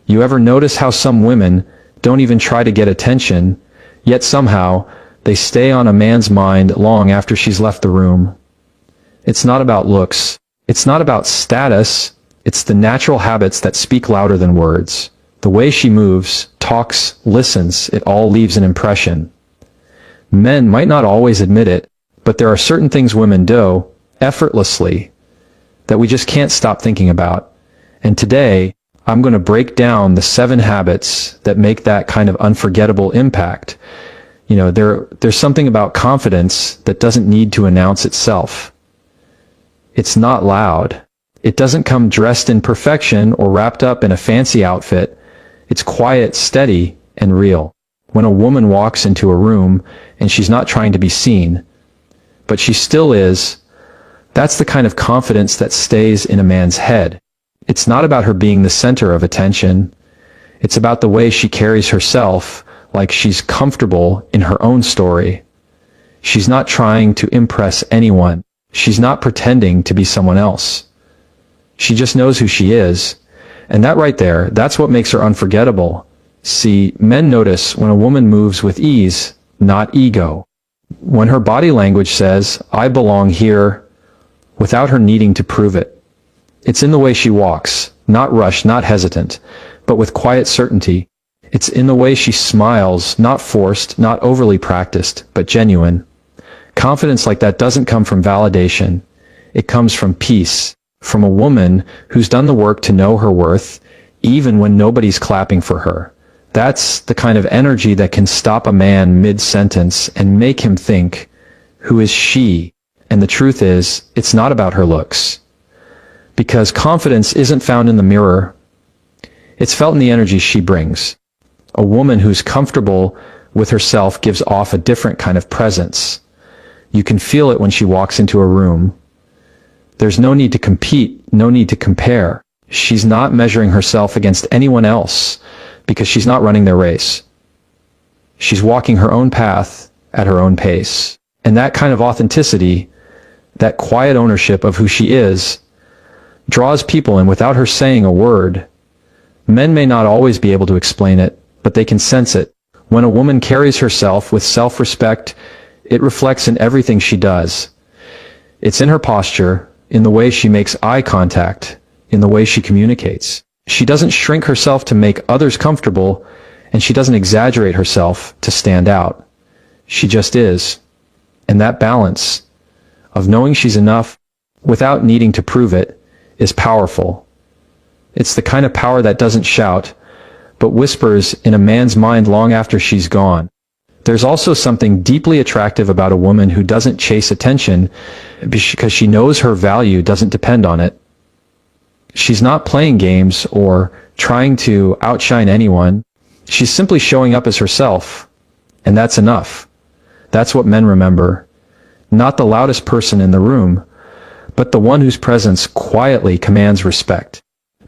You ever notice how some women don't even try to get attention, yet somehow they stay on a man's mind long after she's left the room? It's not about looks. It's not about status. It's the natural habits that speak louder than words. The way she moves, talks, listens, it all leaves an impression. Men might not always admit it, but there are certain things women do, effortlessly, that we just can't stop thinking about. And today, I'm going to break down the 7 habits that make that kind of unforgettable impact. You know, there's something about confidence that doesn't need to announce itself. It's not loud. It doesn't come dressed in perfection or wrapped up in a fancy outfit. It's quiet, steady, and real. When a woman walks into a room and she's not trying to be seen, but she still is, that's the kind of confidence that stays in a man's head. It's not about her being the center of attention. It's about the way she carries herself, like she's comfortable in her own story. She's not trying to impress anyone. She's not pretending to be someone else. She just knows who she is. And that right there, that's what makes her unforgettable. See, men notice when a woman moves with ease, not ego. When her body language says, "I belong here," without her needing to prove it. It's in the way she walks, not rushed, not hesitant, but with quiet certainty. It's in the way she smiles, not forced, not overly practiced, but genuine. Confidence like that doesn't come from validation. It comes from peace, from a woman who's done the work to know her worth, even when nobody's clapping for her. That's the kind of energy that can stop a man mid-sentence and make him think, who is she? And the truth is, it's not about her looks. Because confidence isn't found in the mirror. It's felt in the energy she brings. A woman who's comfortable with herself gives off a different kind of presence. You can feel it when she walks into a room. There's no need to compete, no need to compare. She's not measuring herself against anyone else because she's not running their race. She's walking her own path at her own pace. And that kind of authenticity, that quiet ownership of who she is, draws people in without her saying a word. Men may not always be able to explain it, but they can sense it. When a woman carries herself with self-respect, it reflects in everything she does. It's in her posture, in the way she makes eye contact, in the way she communicates. She doesn't shrink herself to make others comfortable, and she doesn't exaggerate herself to stand out. She just is. And that balance of knowing she's enough without needing to prove it is powerful. It's the kind of power that doesn't shout, but whispers in a man's mind long after she's gone. There's also something deeply attractive about a woman who doesn't chase attention because she knows her value doesn't depend on it. She's not playing games or trying to outshine anyone. She's simply showing up as herself, and that's enough. That's what men remember. Not the loudest person in the room, but the one whose presence quietly commands respect.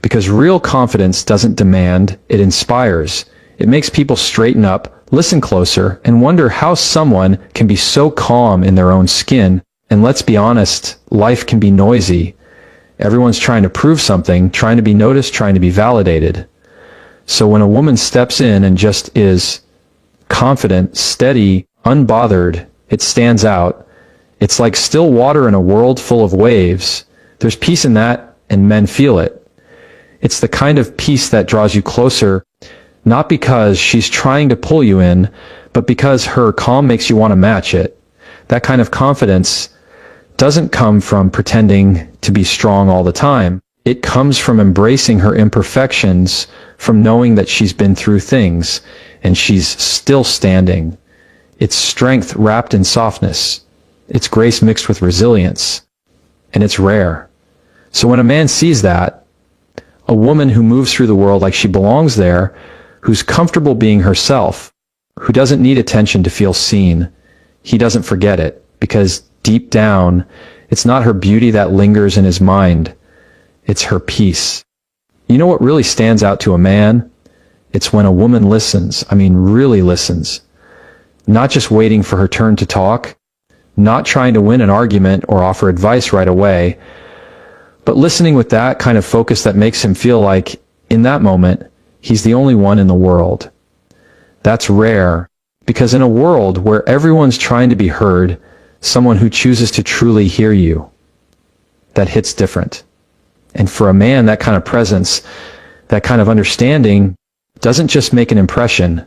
Because real confidence doesn't demand, it inspires. It makes people straighten up, listen closer, and wonder how someone can be so calm in their own skin. And let's be honest, life can be noisy. Everyone's trying to prove something, trying to be noticed, trying to be validated. So when a woman steps in and just is confident, steady, unbothered, it stands out. It's like still water in a world full of waves. There's peace in that, and men feel it. It's the kind of peace that draws you closer, not because she's trying to pull you in, but because her calm makes you want to match it. That kind of confidence doesn't come from pretending to be strong all the time. It comes from embracing her imperfections, from knowing that she's been through things, and she's still standing. It's strength wrapped in softness. It's grace mixed with resilience. And it's rare. So when a man sees that, a woman who moves through the world like she belongs there, who's comfortable being herself, who doesn't need attention to feel seen, he doesn't forget it, because deep down, it's not her beauty that lingers in his mind. It's her peace. You know what really stands out to a man? It's when a woman listens. I mean, really listens. Not just waiting for her turn to talk, not trying to win an argument or offer advice right away, but listening with that kind of focus that makes him feel like, in that moment, he's the only one in the world. That's rare, because in a world where everyone's trying to be heard, someone who chooses to truly hear you, that hits different. And for a man, that kind of presence, that kind of understanding, doesn't just make an impression,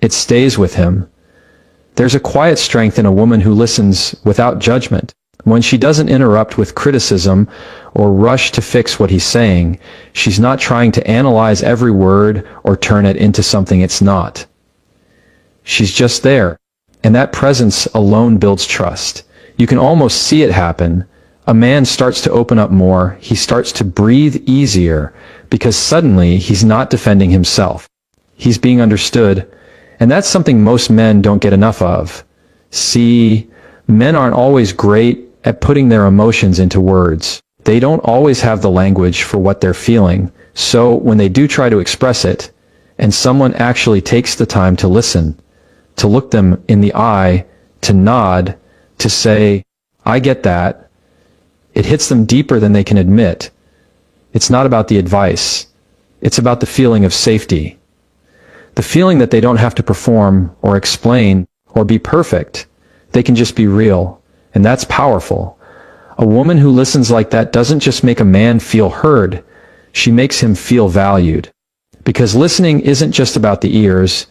it stays with him. There's a quiet strength in a woman who listens without judgment. When she doesn't interrupt with criticism or rush to fix what he's saying, she's not trying to analyze every word or turn it into something it's not. She's just there, and that presence alone builds trust. You can almost see it happen. A man starts to open up more, he starts to breathe easier, because suddenly he's not defending himself. He's being understood, and that's something most men don't get enough of. See, men aren't always great at putting their emotions into words. They don't always have the language for what they're feeling, so when they do try to express it, and someone actually takes the time to listen, to look them in the eye, to nod, to say, "I get that," it hits them deeper than they can admit. It's not about the advice. It's about the feeling of safety. The feeling that they don't have to perform or explain or be perfect. They can just be real. And that's powerful. A woman who listens like that doesn't just make a man feel heard. She makes him feel valued. Because listening isn't just about the ears.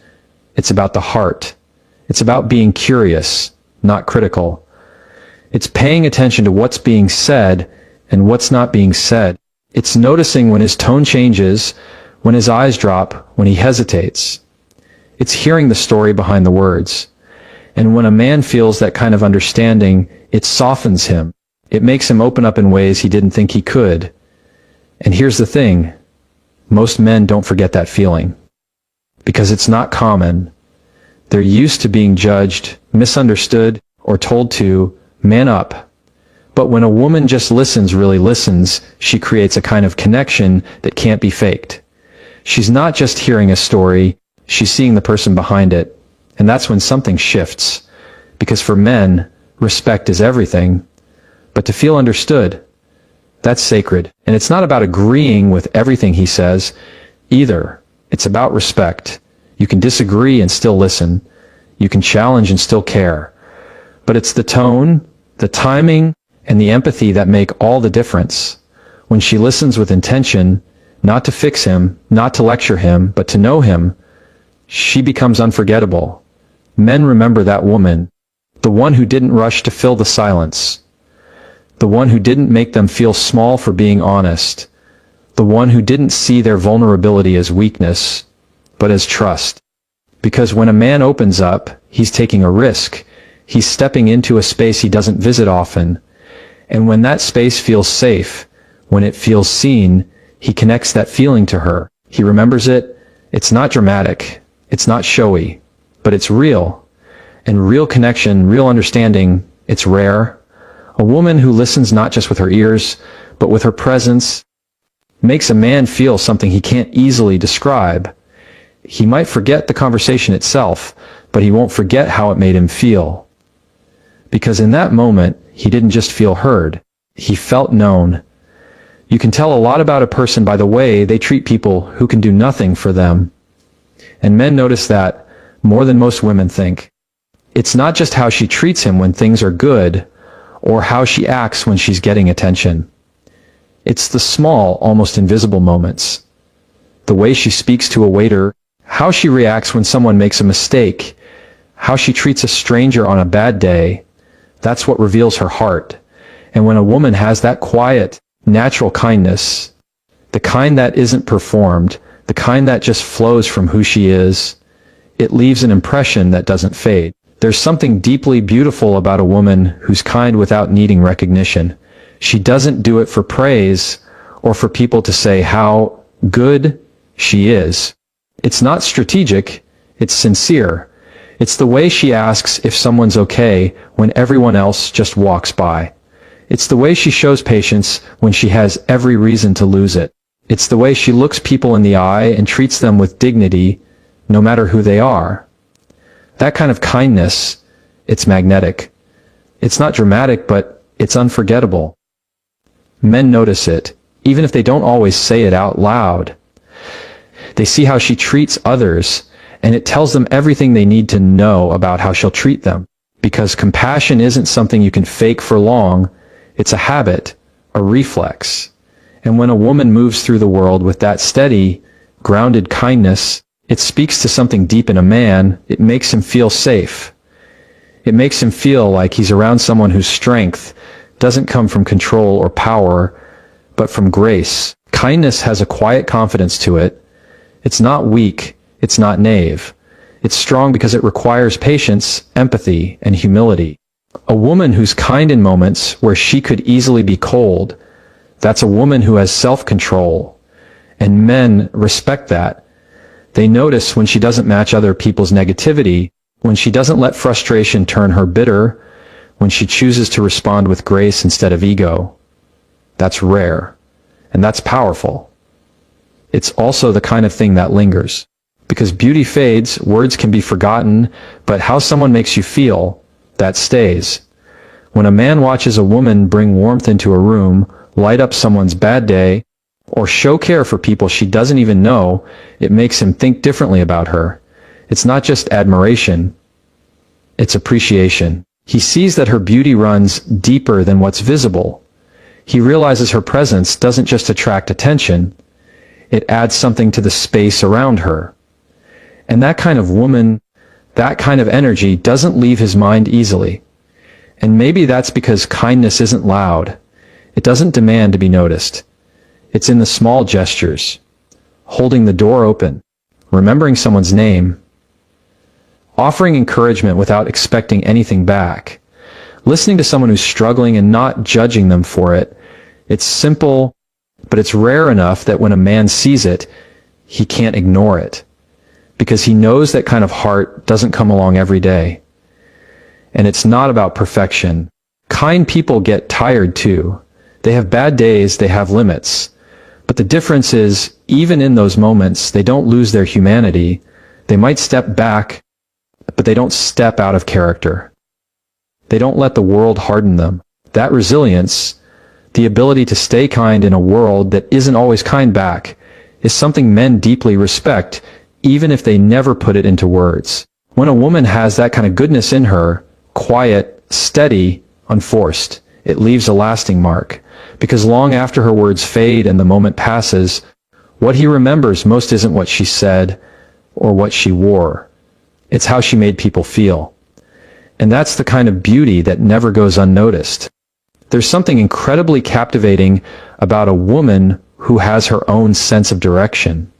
It's about the heart. It's about being curious, not critical. It's paying attention to what's being said and what's not being said. It's noticing when his tone changes, when his eyes drop, when he hesitates. It's hearing the story behind the words. And when a man feels that kind of understanding, it softens him. It makes him open up in ways he didn't think he could. And here's the thing. Most men don't forget that feeling. Because it's not common. They're used to being judged, misunderstood, or told to man up. But when a woman just listens, really listens, she creates a kind of connection that can't be faked. She's not just hearing a story, she's seeing the person behind it. And that's when something shifts. Because for men, respect is everything. But to feel understood, that's sacred. And it's not about agreeing with everything he says, either. It's about respect. You can disagree and still listen. You can challenge and still care. But it's the tone, the timing, and the empathy that make all the difference. When she listens with intention, not to fix him, not to lecture him, but to know him, she becomes unforgettable. Men remember that woman, the one who didn't rush to fill the silence, the one who didn't make them feel small for being honest, the one who didn't see their vulnerability as weakness, but as trust. Because when a man opens up, he's taking a risk. He's stepping into a space he doesn't visit often. And when that space feels safe, when it feels seen, he connects that feeling to her. He remembers it. It's not dramatic. It's not showy. But it's real. And real connection, real understanding, it's rare. A woman who listens not just with her ears, but with her presence, makes a man feel something he can't easily describe. He might forget the conversation itself, but he won't forget how it made him feel. Because in that moment, he didn't just feel heard. He felt known. You can tell a lot about a person by the way they treat people who can do nothing for them. And men notice that more than most women think. It's not just how she treats him when things are good, or how she acts when she's getting attention. It's the small, almost invisible moments. The way she speaks to a waiter, how she reacts when someone makes a mistake, how she treats a stranger on a bad day, that's what reveals her heart. And when a woman has that quiet, natural kindness, the kind that isn't performed, the kind that just flows from who she is, it leaves an impression that doesn't fade. There's something deeply beautiful about a woman who's kind without needing recognition. She doesn't do it for praise or for people to say how good she is. It's not strategic, it's sincere. It's the way she asks if someone's okay when everyone else just walks by. It's the way she shows patience when she has every reason to lose it. It's the way she looks people in the eye and treats them with dignity, no matter who they are. That kind of kindness, it's magnetic. It's not dramatic, but it's unforgettable. Men notice it, even if they don't always say it out loud. They see how she treats others, and it tells them everything they need to know about how she'll treat them. Because compassion isn't something you can fake for long, it's a habit, a reflex. And when a woman moves through the world with that steady, grounded kindness, it speaks to something deep in a man. It makes him feel safe. It makes him feel like he's around someone whose strength doesn't come from control or power, but from grace. Kindness has a quiet confidence to it. It's not weak. It's not naive. It's strong because it requires patience, empathy, and humility. A woman who's kind in moments where she could easily be cold, that's a woman who has self-control. And men respect that. They notice when she doesn't match other people's negativity, when she doesn't let frustration turn her bitter, when she chooses to respond with grace instead of ego. That's rare. And that's powerful. It's also the kind of thing that lingers. Because beauty fades, words can be forgotten, but how someone makes you feel, that stays. When a man watches a woman bring warmth into a room, light up someone's bad day, or show care for people she doesn't even know, it makes him think differently about her. It's not just admiration, it's appreciation. He sees that her beauty runs deeper than what's visible. He realizes her presence doesn't just attract attention, it adds something to the space around her. And that kind of woman, that kind of energy doesn't leave his mind easily. And maybe that's because kindness isn't loud. It doesn't demand to be noticed. It's in the small gestures. Holding the door open, remembering someone's name, offering encouragement without expecting anything back, listening to someone who's struggling and not judging them for it. It's simple, but it's rare enough that when a man sees it, he can't ignore it. Because he knows that kind of heart doesn't come along every day. And it's not about perfection. Kind people get tired too. They have bad days, they have limits. But the difference is, even in those moments, they don't lose their humanity. They might step back, but they don't step out of character. They don't let the world harden them. That resilience, the ability to stay kind in a world that isn't always kind back, is something men deeply respect, even if they never put it into words. When a woman has that kind of goodness in her, quiet, steady, unforced, it leaves a lasting mark. Because long after her words fade and the moment passes, what he remembers most isn't what she said or what she wore. It's how she made people feel. And that's the kind of beauty that never goes unnoticed. There's something incredibly captivating about a woman who has her own sense of direction.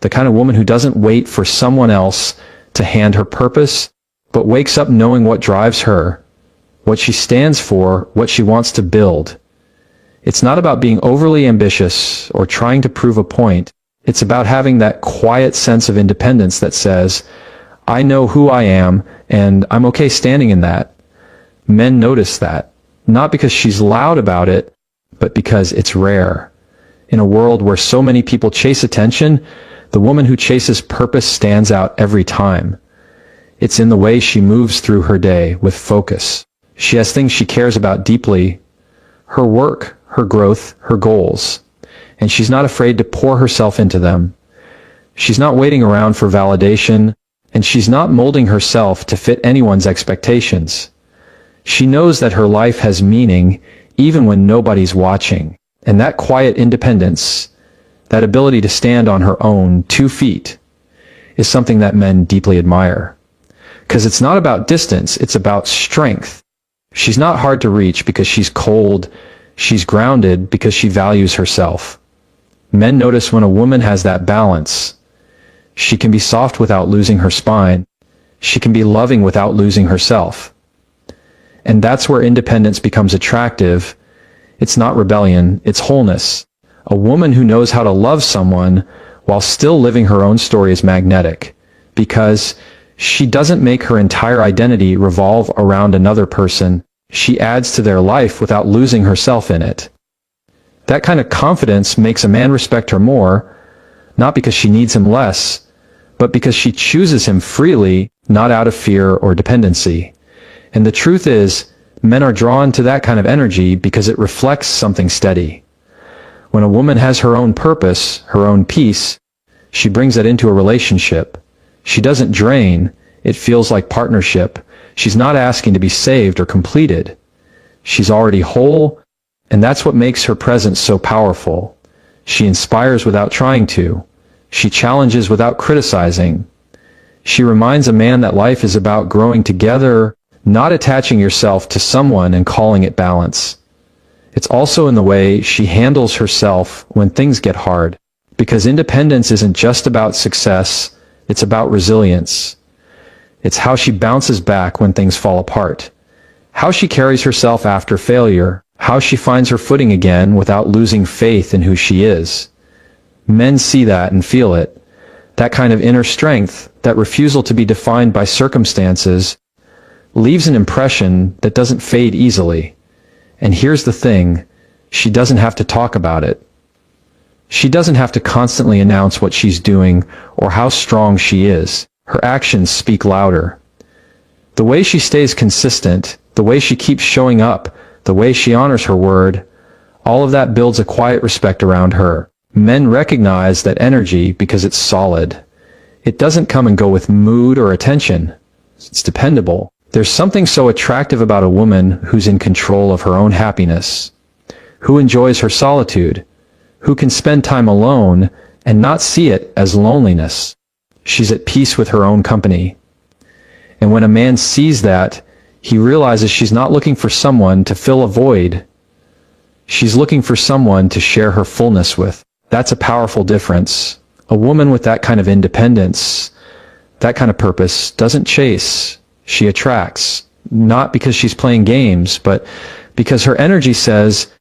The kind of woman who doesn't wait for someone else to hand her purpose, but wakes up knowing what drives her, what she stands for, what she wants to build. It's not about being overly ambitious or trying to prove a point. It's about having that quiet sense of independence that says, I know who I am, and I'm okay standing in that. Men notice that, not because she's loud about it, but because it's rare. In a world where so many people chase attention, the woman who chases purpose stands out every time. It's in the way she moves through her day with focus. She has things she cares about deeply, her work, her growth, her goals, and she's not afraid to pour herself into them. She's not waiting around for validation, and she's not molding herself to fit anyone's expectations. She knows that her life has meaning even when nobody's watching, and that quiet independence, that ability to stand on her own 2 feet, is something that men deeply admire. Because it's not about distance, it's about strength. She's not hard to reach because she's cold, she's grounded because she values herself. Men notice when a woman has that balance. She can be soft without losing her spine. She can be loving without losing herself. And that's where independence becomes attractive. It's not rebellion, it's wholeness. A woman who knows how to love someone while still living her own story is magnetic, because she doesn't make her entire identity revolve around another person. She adds to their life without losing herself in it. That kind of confidence makes a man respect her more, not because she needs him less, but because she chooses him freely, not out of fear or dependency. And the truth is, men are drawn to that kind of energy because it reflects something steady. When a woman has her own purpose, her own peace, She brings that into a relationship. She doesn't drain. It feels like partnership. She's not asking to be saved or completed. She's already whole, and that's what makes her presence so powerful. She inspires without trying to. She challenges without criticizing. She reminds a man that life is about growing together, not attaching yourself to someone and calling it balance. It's also in the way she handles herself when things get hard. Because independence isn't just about success, it's about resilience. It's how she bounces back when things fall apart. How she carries herself after failure. How she finds her footing again without losing faith in who she is. Men see that and feel it. That kind of inner strength, that refusal to be defined by circumstances, leaves an impression that doesn't fade easily. And here's the thing, she doesn't have to talk about it. She doesn't have to constantly announce what she's doing or how strong she is. Her actions speak louder. The way she stays consistent, the way she keeps showing up, the way she honors her word, all of that builds a quiet respect around her. Men recognize that energy because it's solid. It doesn't come and go with mood or attention. It's dependable. There's something so attractive about a woman who's in control of her own happiness, who enjoys her solitude, who can spend time alone and not see it as loneliness. She's at peace with her own company. And when a man sees that, he realizes she's not looking for someone to fill a void. She's looking for someone to share her fullness with. That's a powerful difference. A woman with that kind of independence, that kind of purpose, doesn't chase. She attracts. Not because she's playing games, but because her energy says,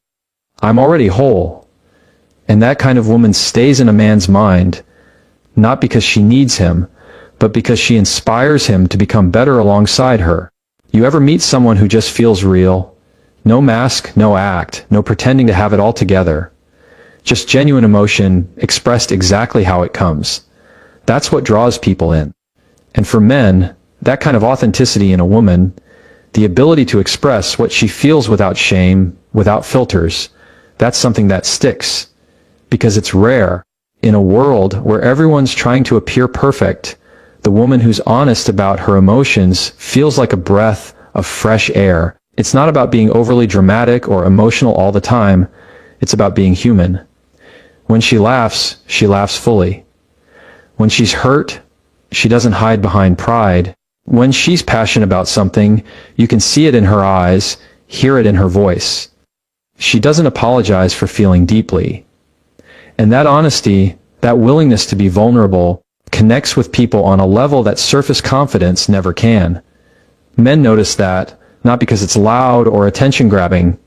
I'm already whole. And that kind of woman stays in a man's mind, not because she needs him, but because she inspires him to become better alongside her. You ever meet someone who just feels real? No mask, no act, no pretending to have it all together. Just genuine emotion expressed exactly how it comes. That's what draws people in. And for men, that kind of authenticity in a woman, the ability to express what she feels without shame, without filters, that's something that sticks. Because it's rare. In a world where everyone's trying to appear perfect, the woman who's honest about her emotions feels like a breath of fresh air. It's not about being overly dramatic or emotional all the time. It's about being human. When she laughs fully. When she's hurt, she doesn't hide behind pride. When she's passionate about something, you can see it in her eyes, hear it in her voice. She doesn't apologize for feeling deeply. And that honesty, that willingness to be vulnerable, connects with people on a level that surface confidence never can. Men notice that, not because it's loud or attention-grabbing,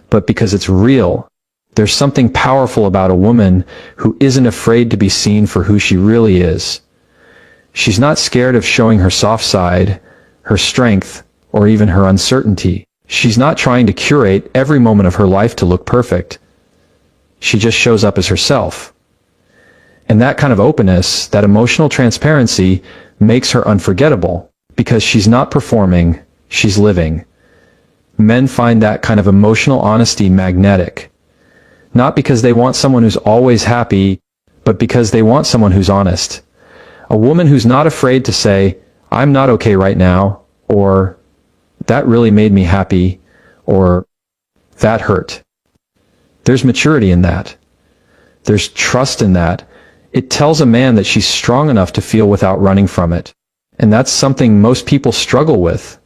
but because it's real. There's something powerful about a woman who isn't afraid to be seen for who she really is. She's not scared of showing her soft side, her strength, or even her uncertainty. She's not trying to curate every moment of her life to look perfect. She just shows up as herself. And that kind of openness, that emotional transparency, makes her unforgettable, because she's not performing, she's living. Men find that kind of emotional honesty magnetic. Not because they want someone who's always happy, but because they want someone who's honest. A woman who's not afraid to say, I'm not okay right now, or that really made me happy, or that hurt. There's maturity in that. There's trust in that. It tells a man that she's strong enough to feel without running from it. And that's something most people struggle with.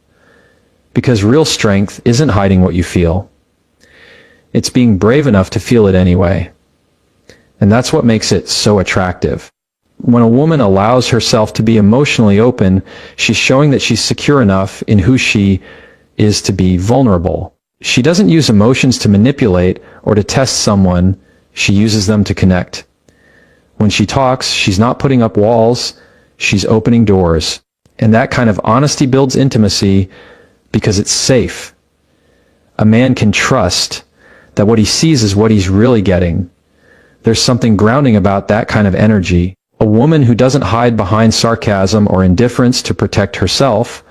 Because real strength isn't hiding what you feel. It's being brave enough to feel it anyway. And that's what makes it so attractive. When a woman allows herself to be emotionally open, she's showing that she's secure enough in who she is to be vulnerable. She doesn't use emotions to manipulate or to test someone. She uses them to connect. When she talks, she's not putting up walls, she's opening doors. And that kind of honesty builds intimacy because it's safe. A man can trust that what he sees is what he's really getting. There's something grounding about that kind of energy. A woman who doesn't hide behind sarcasm or indifference to protect herself,